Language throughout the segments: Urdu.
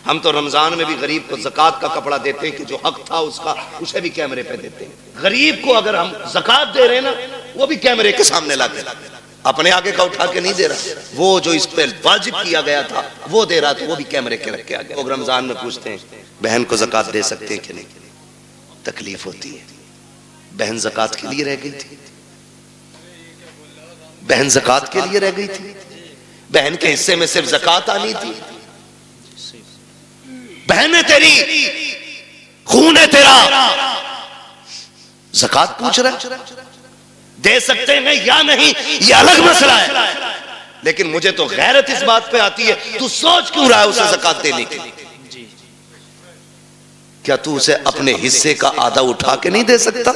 ہم تو رمضان میں بھی غریب کو زکوٰۃ کا کپڑا دیتے ہیں کہ جو حق تھا اس کا، اسے بھی کیمرے پہ دیتے ہیں۔ غریب کو اگر ہم زکوٰۃ دے رہے ہیں نا، وہ بھی کیمرے کے سامنے لا کے، اپنے آگے کا اٹھا کے نہیں دے رہا، وہ جو اس پہ واجب کیا گیا تھا وہ دے رہا، تو وہ بھی کیمرے کے رکھ کے آ گیا۔ لوگ رمضان میں پوچھتے ہیں بہن کو زکوٰۃ دے سکتے ہیں کہ نہیں؟ تکلیف ہوتی ہے۔ بہن زکوٰۃ کے لیے رہ گئی تھی، بہن زکوٰۃ کے لیے رہ گئی تھی، بہن کے حصے میں صرف زکوٰۃ آنی تھی۔ بہن ہے تیری، خون ہے تیرا، زکوٰۃ پوچھ رہا ہے، دے سکتے ہیں یا نہیں یہ الگ مسئلہ ہے، لیکن مجھے تو غیرت اس بات پہ آتی ہے، تو سوچ کیوں رہا ہے اسے زکوٰۃ دینے کی؟ کیا تو اسے اپنے حصے کا آدھا اٹھا کے نہیں دے سکتا؟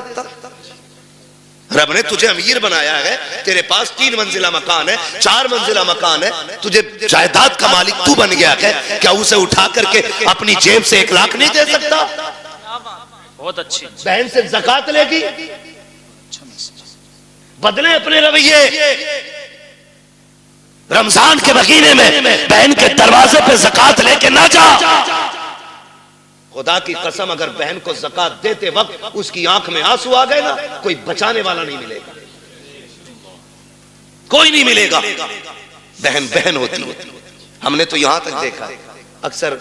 رب نے تجھے امیر بنایا ہے، تیرے پاس 3 منزلہ مکان ہے، 4 منزلہ مکان ہے، تجھے جائیداد کا مالک تو بن گیا ہے، کیا اسے اٹھا کر کے اپنی جیب سے 1 لاکھ نہیں دے سکتا؟ بہت اچھی بہن سے زکوٰۃ لے گی، بدلے اپنے رویے۔ رمضان کے مہینے میں بہن کے دروازے پہ زکوٰۃ لے کے نہ جا۔ خدا کی قسم اگر بہن کو زکوٰۃ دیتے وقت اس کی آنکھ میں آنسو آ گئے نا، کوئی بچانے والا نہیں ملے گا، کوئی نہیں ملے گا۔ بہن بہن ہوتی ہے۔ ہم نے تو یہاں تک دیکھا، اکثر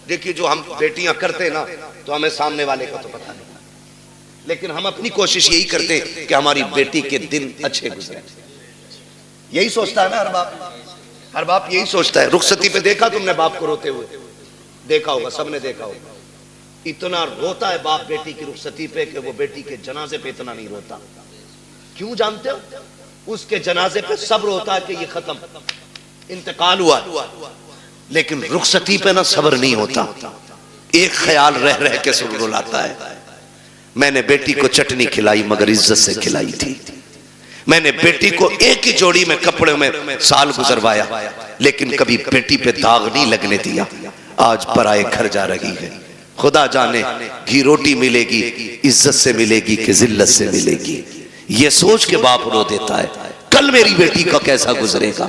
دیکھیے جو ہم بیٹیاں کرتے نا تو ہمیں سامنے والے کا تو پتہ نہیں، لیکن ہم اپنی کوشش یہی کرتے کہ ہماری بیٹی کے دن اچھے گزرے۔ یہی سوچتا ہے نا ہر باپ یہی سوچتا ہے۔ رخصتی پہ دیکھا تم نے باپ کو روتے ہوئے؟ دیکھا ہوگا، سب نے دیکھا ہوگا۔ اتنا روتا ہے باپ بیٹی کی رخصتی پہ کہ وہ بیٹی کے جنازے پہ اتنا نہیں روتا۔ کیوں جانتے ہو؟ اس کے جنازے پہ صبر ہوتا ہے کہ یہ ختم، انتقال ہوا، لیکن رخصتی پہ نہ صبر نہیں ہوتا۔ ایک خیال رہ رہ کے سن رلاتا ہے، میں نے بیٹی کو چٹنی کھلائی مگر عزت سے کھلائی تھی، میں نے بیٹی کو ایک ہی جوڑی میں کپڑے میں سال گزروایا، لیکن کبھی بیٹی پہ داغ نہیں لگنے دیا۔ آج پرائے گھر جا رہی ہے، خدا جانے گھی روٹی ملے گی عزت سے ملے گی کہ ذلت سے ملے گی۔ یہ سوچ کے باپ رو دیتا ہے کل میری بیٹی کا کیسا گزرے گا۔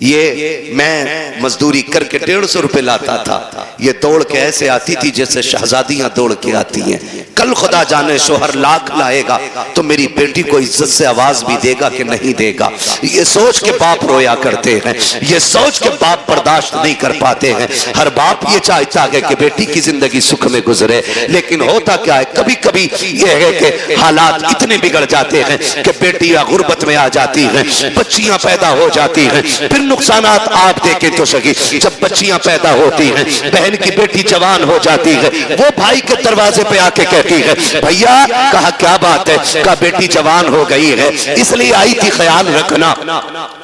یہ میں مزدوری کر کے 150 روپے لاتا تھا، یہ دوڑ کے ایسے آتی تھی جیسے شہزادیاں دوڑ کے آتی ہیں۔ کل خدا جانے شوہر لاکھ لائے گا تو میری بیٹی کو عزت سے آواز بھی دے گا کہ نہیں دے گا۔ یہ سوچ کے باپ رویا کرتے ہیں، یہ سوچ کے باپ برداشت نہیں کر پاتے ہیں۔ ہر باپ یہ چاہتا ہے کہ بیٹی کی زندگی سکھ میں گزرے، لیکن ہوتا کیا ہے کبھی کبھی یہ ہے کہ حالات اتنے بگڑ جاتے ہیں کہ بیٹیاں غربت میں آ جاتی ہیں، بچیاں پیدا ہو جاتی ہیں۔ پھر نقصانات آپ دیکھیں تو سکی، جب بچیاں پیدا ہوتی ہیں، بہن کی بیٹی جوان ہو جاتی ہے، وہ بھائی کے دروازے پہ آ کے کہتی ہے بھیا، کہا کیا بات ہے؟ کہا بیٹی جوان ہو گئی ہے اس لیے آئی تھی، خیال رکھنا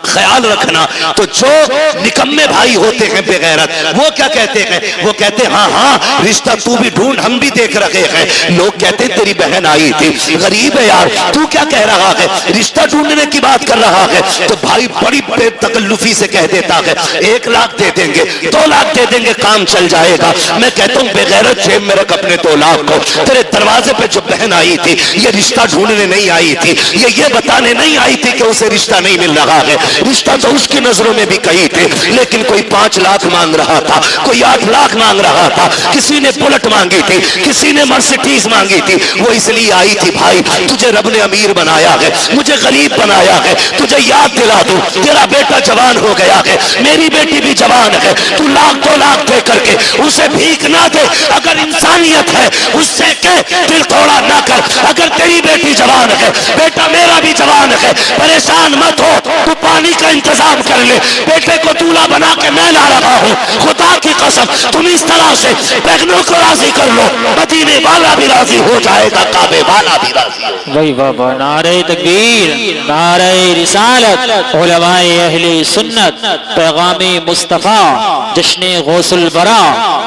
خیال رکھنا۔ تو جو نکمے بھائی ہوتے ہیں بے غیرت، وہ کیا کہتے ہیں؟ وہ کہتے ہیں ہاں ہاں رشتہ تو بھی ڈھونڈ، ہم بھی دیکھ رہے ہیں۔ لوگ کہتے ہیں تیری بہن آئی تھی، غریب ہے یار، تو کیا کہہ رہا ہے؟ رشتہ ڈھونڈنے کی بات کر رہا ہے۔ تو بھائی بڑی بڑے تکلفی سے کہہ دیتا ہے 1 لاکھ دے دیں گے، 2 لاکھ دے دیں گے، کام چل جائے گا۔ میں کہتا ہوں بے غیرت جیب میں رکھ اپنے 2 لاکھ کو۔ تیرے دروازے پہ جو بہن آئی تھی یہ رشتہ ڈھونڈنے نہیں آئی تھی، یہ بتانے نہیں آئی تھی کہ اسے رشتہ نہیں مل رہا ہے۔ رشتہ تو اس کی نظروں میں بھی کئی تھے، لیکن کوئی 5 لاکھ مانگ رہا تھا، کوئی 8 لاکھ مانگ رہا تھا، کسی نے بلٹ مانگی تھی، کسی نے مرسیڈیز مانگی تھی۔ وہ اس لیے آئی تھی بھائی تجھے رب نے امیر بنایا ہے، مجھے غریب بنایا ہے، تجھے یاد دلا دوں تیرا بیٹا جوان ہو گیا ہے، میری بیٹی بھی جوان ہے، تو 1 لاکھ دے کر کے اسے بھیک نہ دے۔ اگر انسانیت ہے اس سے کہہ دل توڑا نہ کر۔ اگر تیری بیٹی جوان ہے، بیٹا میرا بھی جوان ہے، پریشان مت ہو، تو پانی کا انتظام کر لے، بیٹے کو دولہا بنا کے میں لا رہا ہوں۔ خدا کی قسم تم اس طرح سے بہنوں کو راضی کر لو، مدینے والا بھی راضی ہو جائے گا، کعبے والا بھی راضی ہو جائے گا۔ وہی بابا، نعرہ تکبیر، نعرہ رسالت، علماء اہل سنت، پیغام مصطفیٰ، جشن غوث البرا،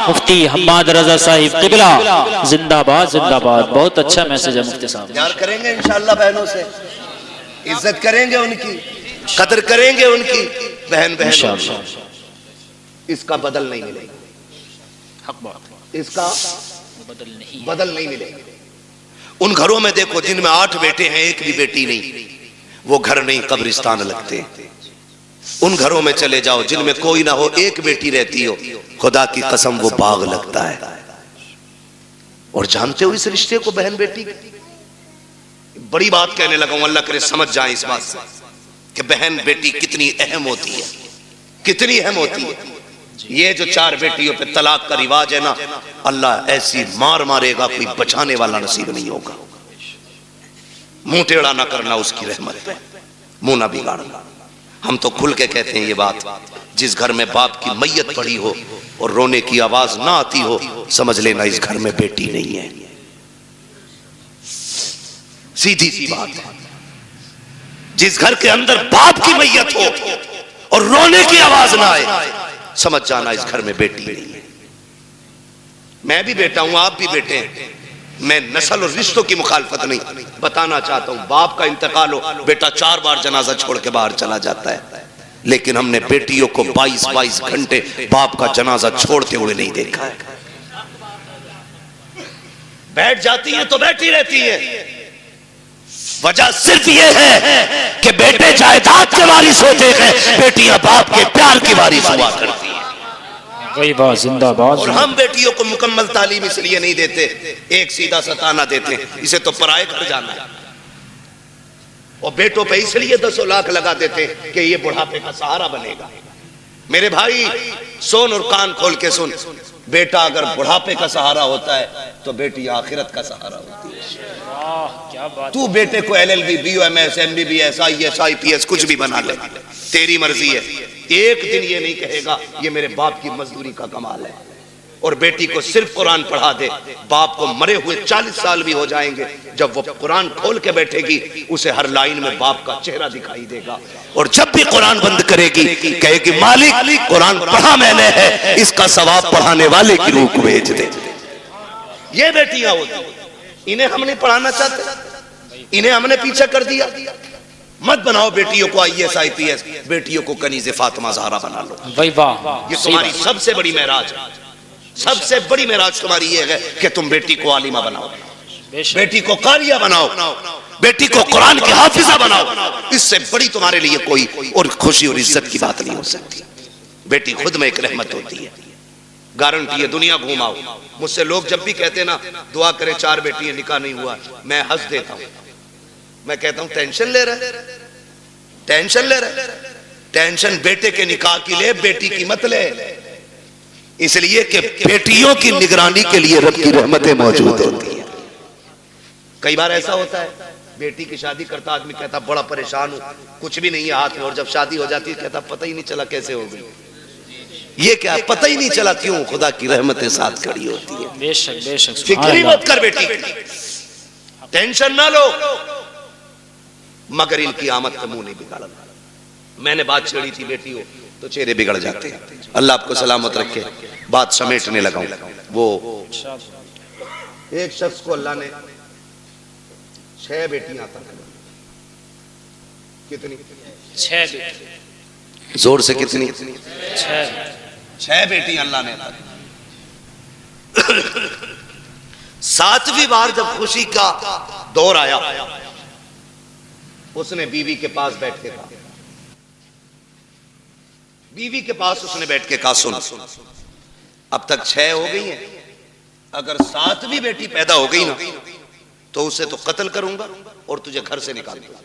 مفتی حماد رضا صاحب قبلہ، زندہ باد زندہ باد۔ بہت اچھا میسج ہے مفتی صاحب۔ پیار کریں گے انشاءاللہ بہنوں سے، عزت کریں گے ان کی، قدر کریں گے ان کی، بہن انشاءاللہ اس کا بدل نہیں ملے گا، حق بات، اس کا بدل نہیں ملے گا۔ ان گھروں میں دیکھو جن میں 8 بیٹے ہیں 1 بھی بیٹی نہیں، وہ گھر نہیں قبرستان لگتے۔ ان گھروں میں چلے جاؤ جن میں کوئی نہ ہو، ایک بیٹی رہتی ہو، خدا کی قسم وہ باغ لگتا ہے. اور جانتے ہو اس رشتے کو بہن بیٹی، بڑی بات کہنے لگا ہوں، اللہ کرے سمجھ جائیں اس بات سے کہ بہن بیٹی کتنی اہم ہوتی ہے، کتنی اہم ہوتی ہے. یہ جو 4 بیٹیوں پہ طلاق کا رواج ہے نا، اللہ ایسی مار مارے گا کوئی بچانے والا نصیب نہیں ہوگا. منہ ٹیڑھا نہ کرنا اس کی رحمت پہ، منہ نہ بگاڑنا. ہم تو کھل کے کہتے ہیں یہ بات، جس گھر میں باپ کی میت پڑی ہو اور رونے کی آواز نہ آتی ہو، سمجھ لینا اس گھر میں بیٹی نہیں ہے. سیدھی سی بات ہے. جس گھر کے اندر باپ کی میت ہو اور رونے کی آواز نہ آئے، سمجھ جانا اس گھر میں بیٹی نہیں ہے. میں بھی بیٹا ہوں، آپ بھی بیٹے ہیں. میں نسل اور رشتوں کی مخالفت نہیں، بتانا چاہتا ہوں باپ کا انتقال ہو، بیٹا 4 بار جنازہ چھوڑ کے باہر چلا جاتا ہے، لیکن ہم نے بیٹیوں کو 22 گھنٹے باپ کا جنازہ چھوڑتے ہوئے نہیں دیکھا ہے. بیٹھ جاتی ہیں تو بیٹھی رہتی ہیں. وجہ صرف یہ ہے کہ بیٹے جائیداد کے وارث ہوتے ہیں، بیٹیاں باپ کے پیار کی وارث ہوا کرتی ہیں. وہی بات زندہ باد. اور ہم بیٹیوں کو مکمل تعلیم اس لیے نہیں دیتے، ایک سیدھا سا طعنہ دیتے ہیں، اسے تو پرائے گھر جانا ہے. اور بیٹوں پہ اس لیے 10 لاکھ لگا دیتے ہیں کہ یہ بڑھاپے کا سہارا بنے گا. میرے بھائی سن اور کان کھول کے سن، بیٹا اگر بڑھاپے کا سہارا ہوتا ہے تو بیٹی آخرت کا سہارا ہوتی ہے. تو بیٹے کو LLB BOMS MBBS IAS IPS کچھ بھی بنا لے، تیری مرضی ہے. ایک دن یہ نہیں کہے گا یہ میرے باپ کی مزدوری کا کمال ہے. اور بیٹی کو صرف قرآن پڑھا دے، باپ کو مرے ہوئے 40 سال بھی ہو جائیں گے، جب وہ قرآن کھول کے بیٹھے گی اسے ہر لائن میں باپ کا چہرہ دکھائی دے گا. اور جب بھی قرآن بند کرے گی کہے گی مالک قرآن پڑھا میں نے ہے، اس کا ثواب پڑھانے والے کی روح کو بھیج دے. یہ بیٹیاں ہوتی، انہیں ہم نہیں پڑھانا چاہتے، انہیں ہم نے پیچھے کر دیا. مت بناؤ بیٹیوں کو IAS IPS، بیٹیوں کو کنیز فاطمہ زہرا بنا لو. یہ تمہاری سب سے بڑی معراج ہے. سب سے بڑی معراج تمہاری یہ ہے کہ تم بیٹی کو عالمہ بناؤ، بیٹی کو قاریہ بناؤ، بیٹی کو قرآن کی حافظہ بناؤ. اس سے بڑی تمہارے لیے کوئی اور خوشی اور عزت کی بات نہیں ہو سکتی. بیٹی خود میں ایک رحمت ہوتی ہے. گارنٹی ہے، دنیا گھوماؤ. مجھ سے لوگ جب بھی کہتے ہیں نا دعا کرے 4 بیٹیاں نکاح نہیں ہوا، میں ہنس دیتا ہوں. میں کہتا ہوں ٹینشن لے رہے، ٹینشن لے رہے. ٹینشن بیٹے کے نکاح کی لے، بیٹی کی مت لے. اس لیے کہ بیٹیوں کی نگرانی کے لیے رب کی رحمتیں موجود ہوتی ہیں. کئی بار ایسا ہوتا ہے بیٹی کی شادی کرتا آدمی کہتا بڑا پریشان ہوں، کچھ بھی نہیں ہے ہاتھ میں، اور جب شادی ہو جاتی ہے کہتا پتہ ہی نہیں چلا کیسے ہو گئی. یہ کیا پتہ ہی نہیں چلا کیوں؟ خدا کی رحمتیں ساتھ کھڑی ہوتی ہیں. بے شک بے شک. فکر مت کر بیٹی، ٹینشن نہ لو، مگر ان کی آمد کا منہ نہیں بگاڑنا. میں نے بات چھیڑی تھی بیٹی ہو تو چہرے بگڑ جاتے ہیں. اللہ آپ کو سلامت رکھے. بات سمیٹنے لگا ہوں. وہ ایک شخص کو اللہ نے 6 بیٹیاں عطا کر. کتنی؟ 6 بیٹی. زور سے کتنی؟ 6 بیٹی اللہ نے عطا کر. 7ویں بار جب خوشی کا دور آیا اس نے بیوی کے پاس بیٹھ کے کہا، بیوی کے پاس اس نے بیٹھ کے کہا سن، اب تک 6 ہو گئی ہیں، اگر 7ویں بیٹی پیدا ہو گئی نا تو اسے تو قتل کروں گا اور تجھے گھر سے نکال دوں گا.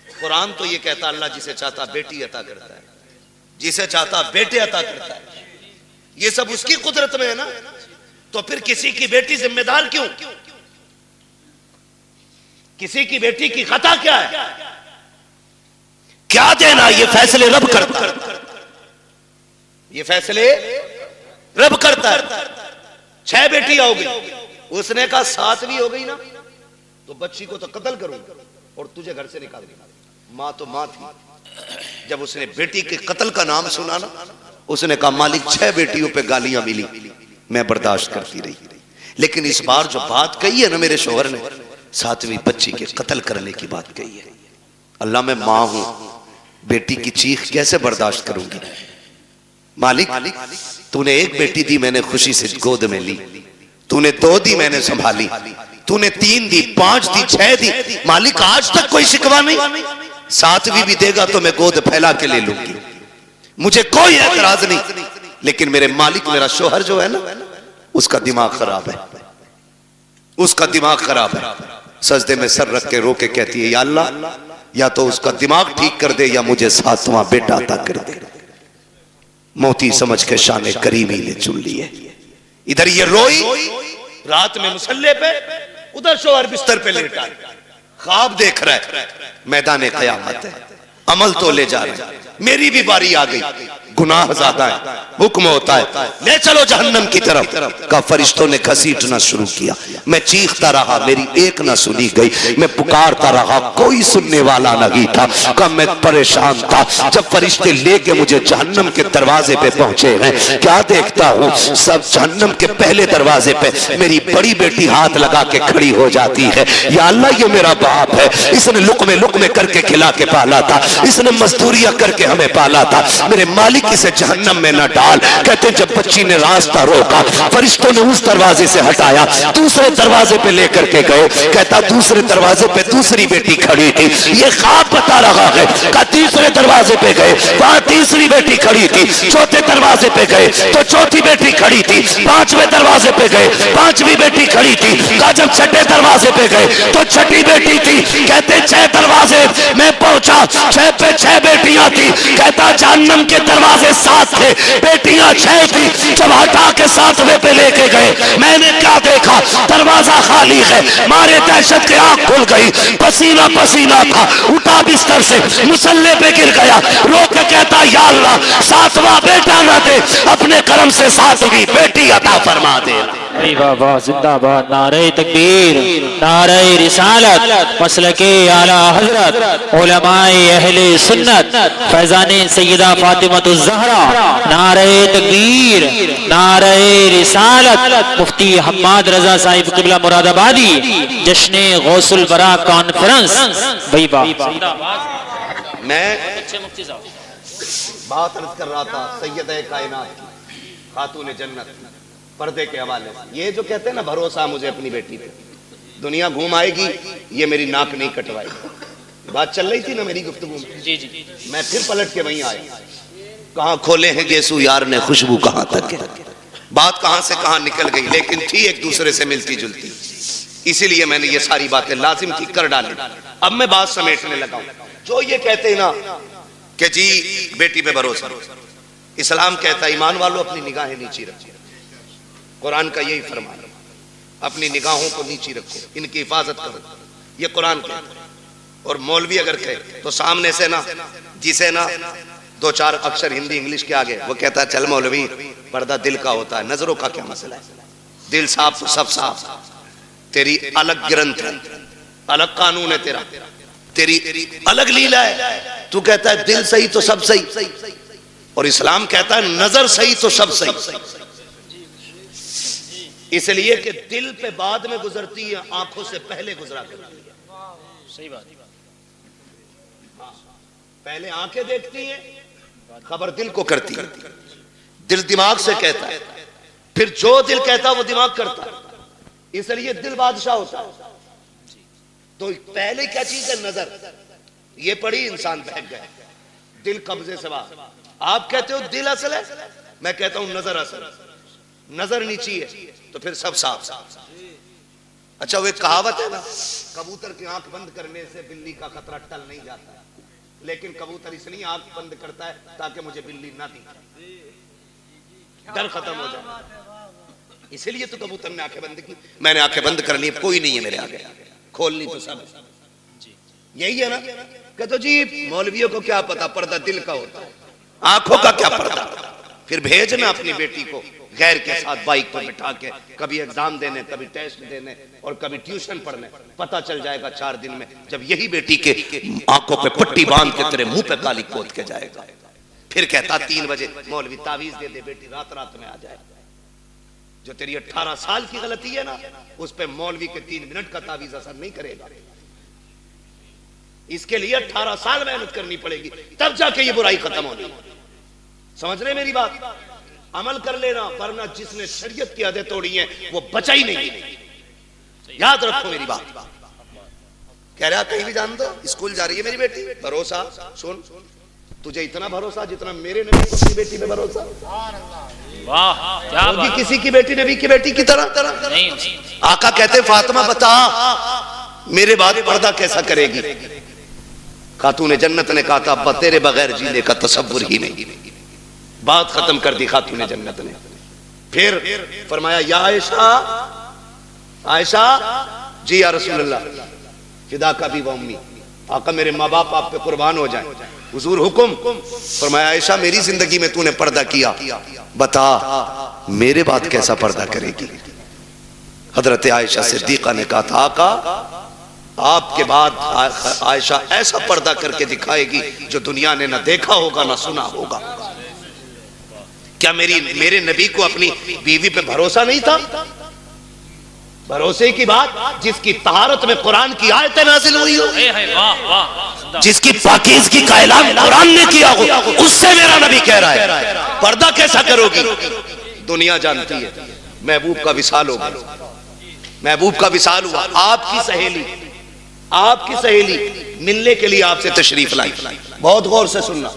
قرآن تو یہ کہتا اللہ جسے چاہتا بیٹی عطا کرتا ہے، جسے چاہتا بیٹے عطا کرتا ہے. یہ سب اس کی قدرت میں ہے نا، تو پھر کسی کی بیٹی ذمہ دار کیوں؟ کسی کی بیٹی کی خطا کیا ہے؟ کیا دینا؟ یہ فیصلے رب کرتا ہے، یہ فیصلے رب کرتا ہے. 6 بیٹیاں ہو گئی، اس نے کہا 7ویں ہو گئی نا تو بچی کو تو قتل کروں اور تجھے گھر سے نکال دوں. ماں تو ماں تھی. جب اس نے بیٹی کے قتل کا نام سنا نا اس نے کہا مالک 6 بیٹیوں پہ گالیاں ملی، میں برداشت کرتی رہی، لیکن اس بار جو بات کہی ہے نا میرے شوہر نے 7ویں بچی کے قتل کرنے کی بات کہی ہے. اللہ میں ماں ہوں، بیٹی کی چیخ کیسے برداشت کروں گی؟ مالک تو نے 1 بیٹی دی، میں نے خوشی سے گود میں لی. تو نے 2 دی، میں نے سنبھالی. تو نے 3 دی، 5 دی، 6 دی. مالک آج تک کوئی شکوہ نہیں. ساتویں بھی دے گا تو میں گود پھیلا کے لے لوں گی، مجھے کوئی اعتراض نہیں، لیکن میرے مالک میرا شوہر جو ہے نا اس کا دماغ خراب ہے، اس کا دماغ خراب ہے۔ سجدے میں سر رکھ کے رو کے کہتی ہے یا اللہ یا تو اس کا دماغ ٹھیک کر دے یا مجھے ساتواں بیٹا عطا کر دے۔ موتی سمجھ کے شان کریمی نے چن لیے۔ ادھر یہ روئی رات میں مصلے پہ، ادھر شوہر بستر پہ لیٹا ہے، خواب دیکھ رہا ہے، میدان قیامت ہے، عمل تو لے جا رہے ہیں، میری بھی باری آ گئی، گناہ زیادہ ہے، حکم ہوتا ہے لے چلو جہنم کی طرف، کا فرشتوں نے گھسیٹنا شروع کیا، میں چیختا رہا میری ایک نہ سنی گئی، میں پکارتا رہا کوئی سننے والا نہیں تھا، کہ میں پریشان تھا۔ جب فرشتے لے کے مجھے جہنم کے دروازے پہ پہنچے ہیں، کیا دیکھتا ہوں سب جہنم کے پہلے دروازے پہ میری بڑی بیٹی ہاتھ لگا کے کھڑی ہو جاتی ہے، یا اللہ یہ میرا باپ ہے، اس نے لقمے لقمے کر کے کھلا کے پالا تھا، اس نے مزدوریاں کر کے ہمیں پالا تھا، میرے مالک اسے جہنم میں نہ ڈال۔ کہتے جب بچی نے راستہ روکا فرشتوں نے اس دروازے سے ہٹایا، دوسرے دروازے پہ لے کر کے گئے، کہتا دوسرے دروازے پہ دوسری بیٹی کھڑی تھی، یہ خواب بتا رہا ہے، کہ تیسرے دروازے پہ گئے وہاں تیسری بیٹی کھڑی تھی، چوتھے دروازے پہ گئے تو چوتھی بیٹی کھڑی تھی، پانچویں دروازے پہ گئے پانچویں بیٹی کھڑی تھی، کہا جب چھٹے دروازے پہ گئے تو چھٹی بیٹی تھی، کہتے 6 دروازے میں پہنچا 6 پہ 6 بیٹیاں تھی، کہتا جہنم کے دروازے 7 تھے بیٹیاں 6 تھی، جب ہٹا کے 7ویں پہ لے کے گئے میں نے کیا دیکھا دروازہ خالی ہے، مارے دہشت کے آنکھ کھل گئی، پسینہ پسینہ تھا، اٹھا بستر سے مصلے پہ گر گیا، رو کے کہتا یا اللہ 7واں بیٹا نہ دے، اپنے کرم سے 7ویں بیٹی عطا فرما دے۔ ای بابا زندہ باد، نعرہ تکبیر، نعرہ رسالت، مسلک اعلی حضرت علماء اہل سنت فیضان سیدہ فاطمہ الزہرا، نعرہ تکبیر، نعرہ رسالت، مفتی حماد رضا صاحب قبلہ مراد آبادی، جشن غوث البرا کانفرنس۔ بھائی میں بات عرض کر رہا تھا سیدہ کائنات کی، خاتون جنت، پردے کے حوالے سے، یہ جو کہتے ہیں نا بھروسہ مجھے اپنی بیٹی پہ، دنیا گھوم آئے گی یہ میری ناک نہیں کٹوائے گی، بات چل رہی تھی نا میری گفتگو میں، میں پھر پلٹ کے وہیں آیا، کہاں کھولے ہیں گیسو یار نے خوشبو کہاں تک ہے، بات کہاں سے کہاں نکل گئی، لیکن تھی ایک دوسرے سے ملتی جلتی، اسی لیے میں نے یہ ساری باتیں لازم کی کر ڈالی۔ اب میں بات سمیٹنے لگا ہوں، جو یہ کہتے ہیں نا کہ جی بیٹی پہ بھروسہ، اسلام کہتا ہے ایمان والوں اپنی نگاہیں نیچی رکھو، قرآن کا یہی فرمان ہے، اپنی نگاہوں کو نیچی رکھو، ان کی حفاظت کرو، یہ قرآن کہتا ہے۔ اور مولوی اگر کہے تو سامنے سے نا جسے نا 2-4 اکثر ہندی انگلش کے آگے وہ کہتا ہے چل مولوی پردہ دل کا ہوتا ہے، نظروں کا کیا مسئلہ ہے، دل صاف تو سب صاف، تیری الگ گرنتھ ہے، الگ قانون ہے، تیری الگ لیلا ہے، تو کہتا ہے دل صحیح تو سب صحیح، اور اسلام کہتا ہے نظر صحیح تو سب صحیح، اس لیے کہ دل پہ بعد میں گزرتی ہے، آنکھوں سے پہلے گزرا کرتی ہے، صحیح بات، پہلے آنکھیں دیکھتی ہیں خبر دل کو کرتی ہے، دل دماغ سے کہتا ہے، پھر جو دل کہتا ہے وہ دماغ کرتا ہے، اس لیے دل بادشاہ ہوتا ہے۔ تو پہلے کیا چیز ہے نظر، یہ پڑھی انسان بہک گئے، دل قبضے سے باہر، آپ کہتے ہو دل اصل ہے، میں کہتا ہوں نظر اصل ہے، نظر نیچی ہے تو پھر سب صاف۔ اچھا وہ ایک کہاوت ہے نا، کبوتر کی آنکھ بند کرنے سے بلی کا خطرہ ٹل نہیں جاتا ہے، لیکن کبوتر اس لیے آنکھ بند کرتا ہے تاکہ مجھے بلی نہ دکھے، ڈر ختم ہو جائے، اسی لیے تو کبوتر نے آنکھیں بند کی، میں نے آنکھیں بند کر لی، کوئی نہیں ہے میرے آگے، کھولنی تو سب یہی ہے نا، کہ تو جی مولویوں کو کیا پتا پردہ دل کا ہوتا ہے، آنکھوں کا کیا پردہ، پھر بھیجنا اپنی بیٹی کو غیر کے ساتھ بائک پر بٹھا کے، کبھی ایگزام دینے، کبھی ٹیسٹ دینے، اور کبھی ٹیوشن پڑھنے، پتہ چل جائے گا 4 دن میں جب یہی بیٹی کے آنکھوں پہ پٹی باندھ کے تیرے منہ پہ کالی پوت کے جائے گا، پھر کہتا 3 بجے مولوی تعویذ دے دے بیٹی رات میں آ جائے، جو تیری 18 سال کی غلطی ہے نا اس پہ مولوی کے 3 منٹ کا تعویذ اثر نہیں کرے گا، اس کے لیے 18 سال محنت کرنی پڑے گی تب جا کے یہ برائی ختم ہونی، سمجھ رہے میری بات، عمل کر لینا، ورنہ جس نے شریعت کی حدیں توڑی ہیں وہ بچا ہی نہیں، یاد رکھو میری بات، کہہ رہا کہیں بھی جان دو، اسکول جا رہی ہے میری بیٹی، بھروسہ سن، تجھے اتنا بھروسہ جتنا میرے نبی کو اپنی بیٹی پہ بھروسہ، واہ کیا ہوگی کسی کی بیٹی نبی کی بیٹی کی طرح؟ نہیں، آقا کہتے فاطمہ بتا میرے بعد پردہ کیسا کرے گی؟ خاتون جنت نے کہا تھا ابا تیرے بغیر جینے کا تصور ہی نہیں، بات ختم کر دی خاتون جنت نے. پھر فرمایا یا عائشہ، عائشہ جی یا رسول اللہ، فداک ابی و امی، آقا میرے ماں باپ آپ پہ قربان ہو جائیں، حضور حکم. فرمایا عائشہ میری زندگی میں تو نے پردہ کیا، بتا میرے بعد کیسا پردہ کرے گی؟ حضرت عائشہ صدیقہ نے کہا تھا آقا آپ کے بعد عائشہ ایسا پردہ کر کے دکھائے گی جو دنیا نے نہ دیکھا ہوگا نہ سنا ہوگا. کیا میرے نبی کو اپنی بیوی پہ بھروسہ نہیں تھا؟ بھروسے کی بات جس کی طہارت میں قرآن کی آیتیں نازل ہوئی ہو، جس کی پاکیزگی کا اعلان قرآن نے کیا ہو، اس سے میرا نبی کہہ رہا ہے پردہ کیسا کرو گی؟ دنیا جانتی ہے محبوب کا وصال ہوگا، محبوب کا وصال ہوا، آپ کی سہیلی ملنے کے لیے آپ سے تشریف لائی. بہت غور سے سننا،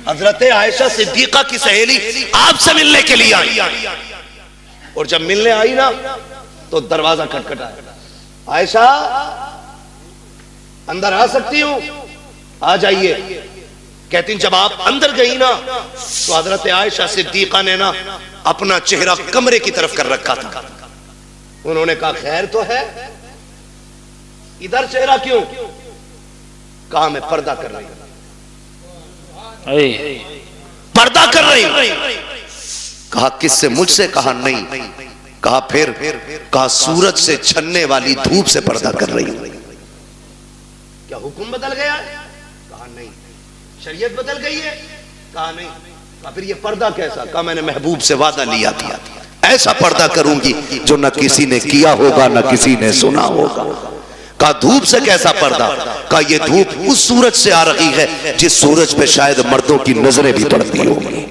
حضرت عائشہ صدیقہ کی سہیلی آپ سے ملنے کے لیے آئی، اور جب ملنے آئی نا تو دروازہ کھٹکھٹایا، عائشہ اندر آ سکتی ہوں؟ آ جائیے. کہتی ہیں جب آپ اندر گئی نا تو حضرت عائشہ صدیقہ نے نا اپنا چہرہ کمرے کی طرف کر رکھا تھا. انہوں نے کہا خیر تو ہے، ادھر چہرہ کیوں؟ کہا میں پردہ کر رہی ہوں، پردہ کر رہی ہوں. کہا کس سے؟ مجھ سے. کہا نہیں. کہا پھر؟ کہا سورج سے چھننے والی دھوپ سے پردہ کر رہی ہوں. کیا حکم بدل گیا؟ کہا نہیں. شریعت بدل گئی ہے؟ کہا نہیں. کہا پھر یہ پردہ کیسا؟ کہا میں نے محبوب سے وعدہ لیا تھا ایسا پردہ کروں گی جو نہ کسی نے کیا ہوگا نہ کسی نے سنا ہوگا. کہا دھوپ سے کیسا پردہ؟ کہا یہ دھوپ اس سورج سے آ رہی ہے جس سورج پہ شاید مردوں کی نظریں بھی پڑتی ہوگی.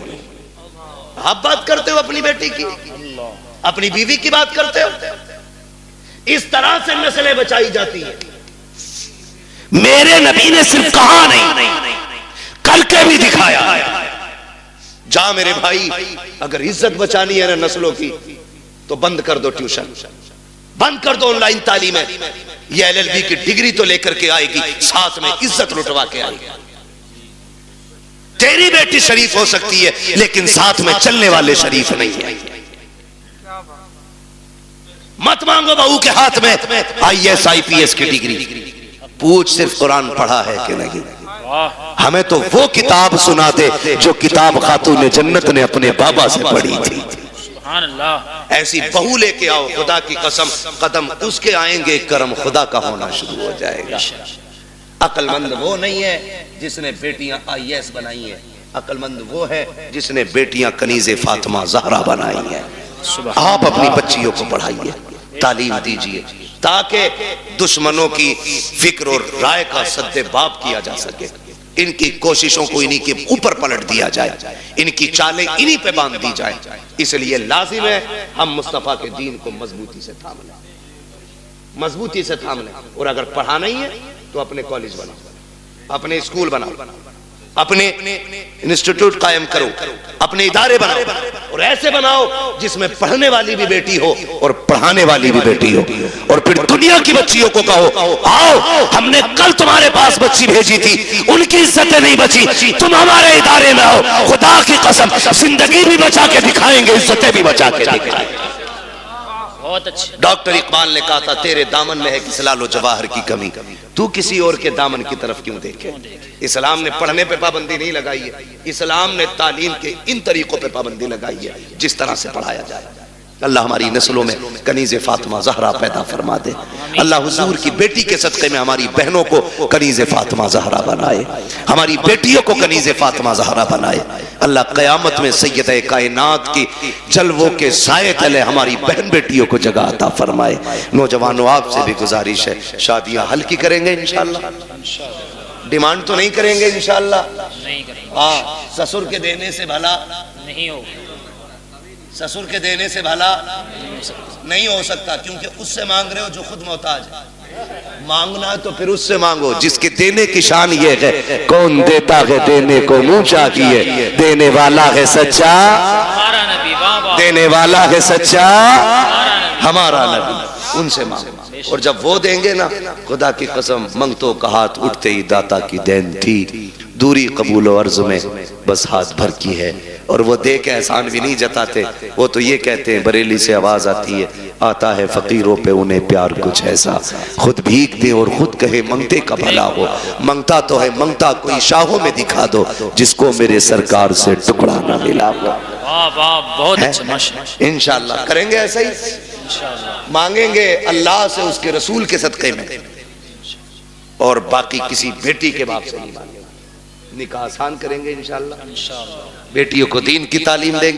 آپ بات کرتے ہو اپنی بیٹی کی، اپنی بیوی کی بات کرتے ہو. اس طرح سے نسلیں بچائی جاتی ہیں. میرے نبی نے صرف کہا نہیں کر کے بھی دکھایا. جا میرے بھائی اگر عزت بچانی ہے نا نسلوں کی تو بند کر دو ٹیوشن، بند کر دو آن لائن تعلیم. یہ LLB کی ڈگری تو لے کر کے آئے گی، ساتھ میں عزت لٹوا کے آئے گی. تیری بیٹی شریف ہو سکتی ہے لیکن ساتھ میں چلنے والے شریف نہیں ہے. مت مانگو بہو کے ہاتھ میں IAS IPS کی ڈگری، پوچھ صرف قرآن پڑھا ہے کہ نہیں. ہمیں تو وہ کتاب سنا دے جو کتاب خاتون جنت نے اپنے بابا سے پڑھی تھی. ایسی بہو لے کے آؤ، خدا کی قسم قدم اس کے آئیں گے کرم خدا کا ہونا شروع ہو جائے گا. عقل مند وہ نہیں ہے جس نے بیٹیاں IAS بنائی ہیں، عقل مند وہ ہے جس نے بیٹیاں کنیز فاطمہ زہرا بنائی ہیں. آپ اپنی بچیوں کو پڑھائیے، تعلیم دیجئے تاکہ دشمنوں کی فکر اور رائے کا سد باب کیا جا سکے. ان کی کوششوں کو انہی کے اوپر پلٹ دیا جائے، ان کی چالیں انہی پہ باندھ دی جائیں. اس لیے لازم ہے ہم مصطفیٰ کے دین کو مضبوطی سے تھام لیں، مضبوطی سے تھام لیں. اور اگر پڑھانا ہی ہے تو اپنے کالج بناؤ، اپنے اسکول بناؤ، اپنے انسٹیٹیوٹ قائم کرو، اپنے ادارے بناؤ، اور ایسے بناؤ جس میں پڑھنے والی بھی بیٹی ہو اور پڑھانے والی بھی بیٹی ہو. اور پھر دنیا کی بچیوں کو کہو آؤ ہم نے کل تمہارے پاس بچی بھیجی تھی، ان کی عزتیں نہیں بچی، تم ہمارے ادارے میں آؤ، خدا کی قسم زندگی بھی بچا کے دکھائیں گے، عزتیں بھی بچا کے دکھائیں گے. ڈاکٹر اقبال نے کہا تھا تیرے دامن میں ہے کس لال و جواہر کی کمی، تو کسی اور کے دامن کی طرف کیوں دیکھے. اسلام نے پڑھنے پہ پابندی نہیں لگائی ہے، اسلام نے تعلیم کے ان طریقوں پہ پابندی لگائی ہے جس طرح سے پڑھایا جائے. اللہ ہماری نسلوں میں کنیز فاطمہ زہرا پیدا فرما دے. اللہ حضور کی بیٹی کے صدقے میں ہماری بہنوں کو کنیز فاطمہ زہرا بنائے، ہماری بیٹیوں کو کنیز فاطمہ زہرا بنائے. اللہ قیامت میں سیدہ کائنات کی جلووں کے سائے تلے ہماری بہن بیٹیوں کو جگہ عطا فرمائے. نوجوانوں آپ سے بھی گزارش ہے شادیاں ہلکی کریں گے انشاءاللہ، ڈیمانڈ تو نہیں کریں گے انشاءاللہ. ہاں سسر کے دینے سے بھلا نہیں ہو، سسر کے دینے سے بھلا نہیں ہو سکتا، کیونکہ اس سے مانگ رہے ہو جو خود محتاج ہے. مانگنا ہے تو پھر اس سے مانگو جس کے دینے کی شان یہ ہے، کون دیتا ہے دینے کو منہ چاہیے، دینے والا ہے سچا، ہمارا نبی بابا، دینے والا ہے سچا ہمارا نبی، ان سے مانگو۔ اور جب وہ دیں گے نا، خدا کی قسم منگتوں کا ہاتھ اٹھتے ہی داتا کی دین تھی، دوری قبول و عرض میں بس ہاتھ بھر کی ہے۔ اور وہ دے کے احسان بھی نہیں جتاتے، وہ تو یہ کہتے ہیں، بریلی سے آواز آتی ہے، آتا ہے فقیروں پہ انہیں پیار کچھ ایسا، خود بھیک دے اور خود کہے منگتے کا بھلا ہو، منگتا تو ہے منگتا کوئی شاہوں میں دکھا دو، جس کو میرے سرکار سے ٹکڑا نہ ملا ہو۔ واہ واہ، بہت اچھا، ماشاءاللہ، انشاءاللہ کریں گے ایسا ہی، مانگیں گے اللہ سے اس کے رسول کے صدقے میں، اور باقی کسی بیٹی کے باپ سے نہیں مانگیں گے، نکاح آسان کریں گے انشاءاللہ، بیٹیوں کو دین کی تعلیم دیں گے۔